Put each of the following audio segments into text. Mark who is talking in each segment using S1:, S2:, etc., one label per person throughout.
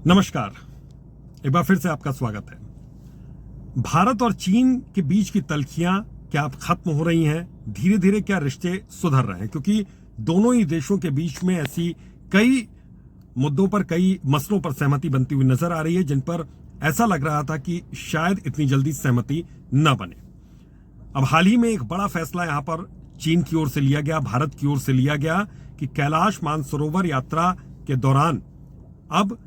S1: नमस्कार। एक बार फिर से आपका स्वागत है। भारत और चीन के बीच की तल्खियां क्या अब खत्म हो रही हैं? धीरे धीरे क्या रिश्ते सुधर रहे हैं? क्योंकि दोनों ही देशों के बीच में ऐसी कई मुद्दों पर, कई मसलों पर सहमति बनती हुई नजर आ रही है जिन पर ऐसा लग रहा था कि शायद इतनी जल्दी सहमति न बने। अब हाल ही में एक बड़ा फैसला यहां पर चीन की ओर से लिया गया, भारत की ओर से लिया गया कि कैलाश मानसरोवर यात्रा के दौरान अब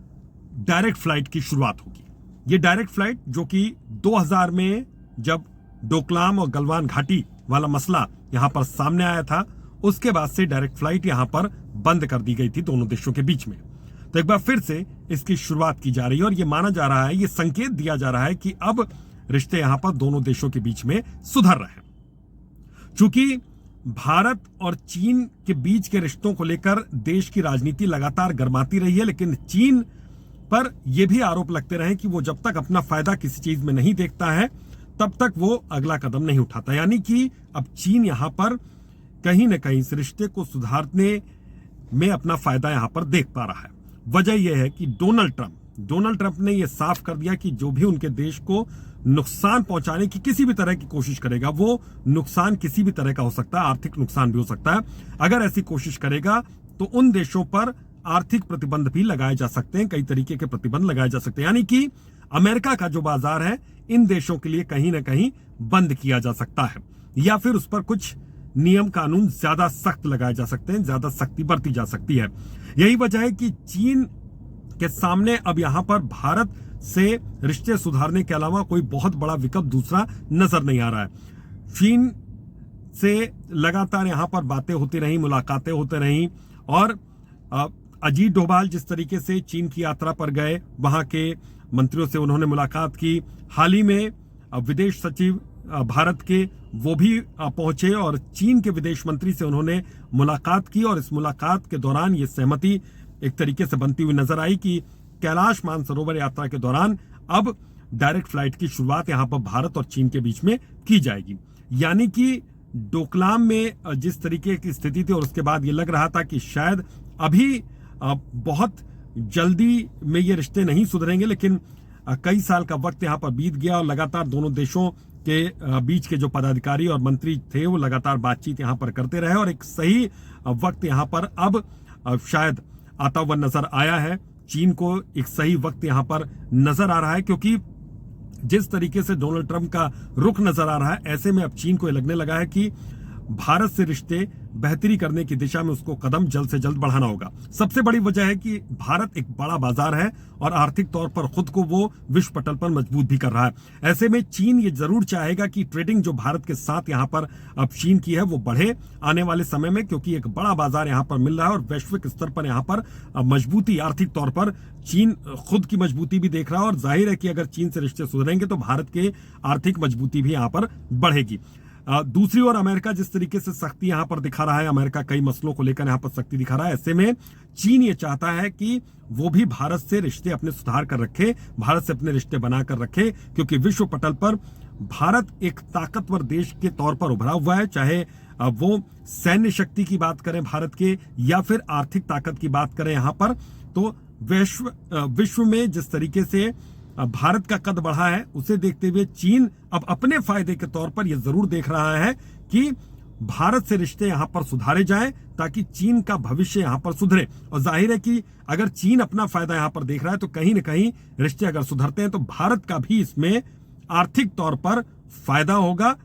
S1: डायरेक्ट फ्लाइट की शुरुआत होगी। ये डायरेक्ट फ्लाइट जो कि 2000 में जब डोकलाम और गलवान घाटी वाला मसला यहां पर सामने आया था, उसके बाद से डायरेक्ट फ्लाइट यहां पर बंद कर दी गई थी दोनों देशों के बीच में। तो एक बार फिर से इसकी शुरुआत की जा रही है और यह माना जा रहा है, यह संकेत दिया जा रहा है कि अब रिश्ते यहां पर दोनों देशों के बीच में सुधर रहे हैं। चूंकि भारत और चीन के बीच के रिश्तों को लेकर देश की राजनीति लगातार गर्माती रही है, लेकिन चीन पर यह भी आरोप लगते रहे कि वो जब तक अपना फायदा किसी चीज में नहीं देखता है तब तक वो अगला कदम नहीं उठाता। यानी कि अब चीन यहां पर कहीं ना कहीं इस रिश्ते को सुधारने में अपना फायदा यहां पर देख पा रहा है। वजह यह है कि डोनाल्ड ट्रंप ने यह साफ कर दिया कि जो भी उनके देश को नुकसान पहुंचाने की किसी भी तरह की कोशिश करेगा, वो नुकसान किसी भी तरह का हो सकता है, आर्थिक नुकसान भी हो सकता है। अगर ऐसी कोशिश करेगा तो उन देशों पर आर्थिक प्रतिबंध भी लगाए जा सकते हैं, कई तरीके के प्रतिबंध लगाए जा सकते हैं। यानी कि अमेरिका का जो बाजार है इन देशों के लिए कहीं ना कहीं बंद किया जा सकता है, या फिर उस पर कुछ नियम कानून ज्यादा सख्त लगाए जा सकते हैं, ज्यादा सख्ती बरती जा सकती है। यही वजह है कि चीन के सामने अब यहां पर भारत से रिश्ते सुधारने के अलावा कोई बहुत बड़ा विकल्प दूसरा नजर नहीं आ रहा है। चीन से लगातार यहां पर बातें होती रही, मुलाकातें होती रही, और अजीत डोभाल जिस तरीके से चीन की यात्रा पर गए, वहां के मंत्रियों से उन्होंने मुलाकात की। हाल ही में विदेश सचिव भारत के वो भी पहुंचे और चीन के विदेश मंत्री से उन्होंने मुलाकात की, और इस मुलाकात के दौरान ये सहमति एक तरीके से बनती हुई नजर आई कि कैलाश मानसरोवर यात्रा के दौरान अब डायरेक्ट फ्लाइट की शुरुआत यहां पर भारत और चीन के बीच में की जाएगी। यानी कि डोकलाम में जिस तरीके की स्थिति थी और उसके बाद ये लग रहा था कि शायद अभी बहुत जल्दी में ये रिश्ते नहीं सुधरेंगे, लेकिन कई साल का वक्त यहां पर बीत गया और लगातार दोनों देशों के बीच के जो पदाधिकारी और मंत्री थे वो लगातार बातचीत यहां पर करते रहे, और एक सही वक्त यहां पर अब शायद आता हुआ नजर आया है। चीन को एक सही वक्त यहां पर नजर आ रहा है, क्योंकि जिस तरीके से डोनाल्ड ट्रंप का रुख नजर आ रहा है, ऐसे में अब चीन को लगने लगा है कि भारत से रिश्ते बेहतरी करने की दिशा में उसको कदम जल्द से जल्द बढ़ाना होगा। सबसे बड़ी वजह है कि भारत एक बड़ा बाजार है और आर्थिक तौर पर खुद को वो विश्व पटल पर मजबूत भी कर रहा है। ऐसे में चीन ये जरूर चाहेगा कि ट्रेडिंग जो भारत के साथ यहां पर अब चीन की है वो बढ़े आने वाले समय में, क्योंकि एक बड़ा बाजार यहां पर मिल रहा है और वैश्विक स्तर पर यहां पर मजबूती, आर्थिक तौर पर चीन खुद की मजबूती भी देख रहा है, और जाहिर है कि अगर चीन से रिश्ते सुधरेंगे तो भारत के आर्थिक मजबूती भी यहां पर बढ़ेगी। दूसरी ओर अमेरिका जिस तरीके से सख्ती यहां पर दिखा रहा है, अमेरिका कई मसलों को लेकर यहां पर सख्ती दिखा रहा है, ऐसे में चीन ये चाहता है कि वो भी भारत से रिश्ते अपने सुधार कर रखे, भारत से अपने रिश्ते बनाकर रखे, क्योंकि विश्व पटल पर भारत एक ताकतवर देश के तौर पर उभरा हुआ है। चाहे वो सैन्य शक्ति की बात करें भारत के, या फिर आर्थिक ताकत की बात करें यहां पर, तो विश्व में जिस तरीके से भारत का कद बढ़ा है उसे देखते हुए चीन अब अपने फायदे के तौर पर यह जरूर देख रहा है कि भारत से रिश्ते यहां पर सुधारे जाएं, ताकि चीन का भविष्य यहां पर सुधरे। और जाहिर है कि अगर चीन अपना फायदा यहां पर देख रहा है तो कहीं ना कहीं रिश्ते अगर सुधरते हैं तो भारत का भी इसमें आर्थिक तौर पर फायदा होगा।